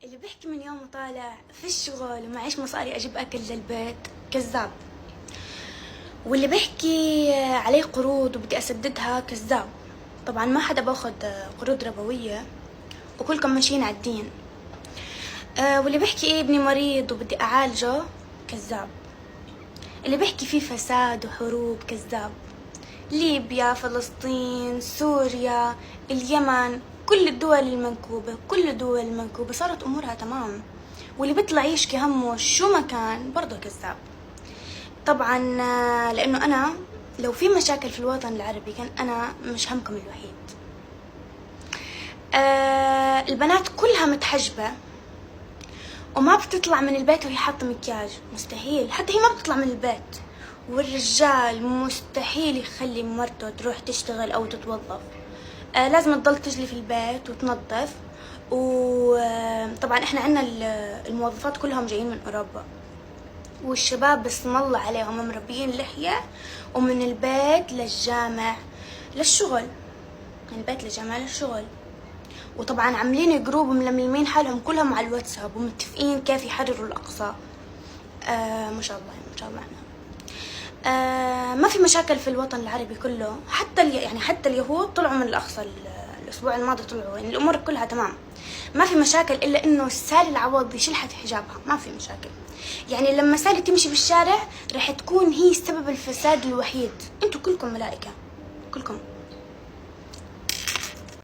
اللي بيحكي من يوم طالع في الشغل ومعيش مصاري اجيب اكل للبيت كذاب. واللي بيحكي عليه قروض وبدي اسددها كذاب. طبعا ما حدا باخد قروض ربوية وكلكم ماشيين على الدين. واللي بيحكي ايه ابني مريض وبدي اعالجه كذاب. اللي بيحكي فيه فساد وحروب كذاب. ليبيا، فلسطين، سوريا، اليمن، كل الدول المنكوبة صارت أمورها تمام. واللي بيطلع يشكي همه شو ما كان برضه كذاب. طبعا لأنه أنا لو في مشاكل في الوطن العربي كان أنا مش همكم الوحيد. البنات كلها متحجبة وما بتطلع من البيت وهي حاطة مكياج، مستحيل. حتى هي ما بتطلع من البيت. والرجال مستحيل يخلي مرته تروح تشتغل أو تتوظف. لازم تضل تجلي في البيت وتنظف. وطبعا احنا عنا الموظفات كلهم جايين من أوروبا، والشباب بسم الله عليهم مربيين لحية، ومن البيت للجامع للشغل، من البيت للجامع للشغل. وطبعا عاملين جروب ململمين حالهم كلهم على الواتساب ومتفقين كيف يحرروا الأقصى. ما شاء الله ما شاء الله. ما في مشاكل في الوطن العربي كله. حتى اليهود طلعوا من الأقصى الأسبوع الماضي، طلعوا، يعني الأمور كلها تمام، ما في مشاكل. إلا إنه سالي العوض شلحت حجابها، ما في مشاكل. يعني لما سالي تمشي بالشارع رح تكون هي سبب الفساد الوحيد. انتوا كلكم ملائكة، كلكم.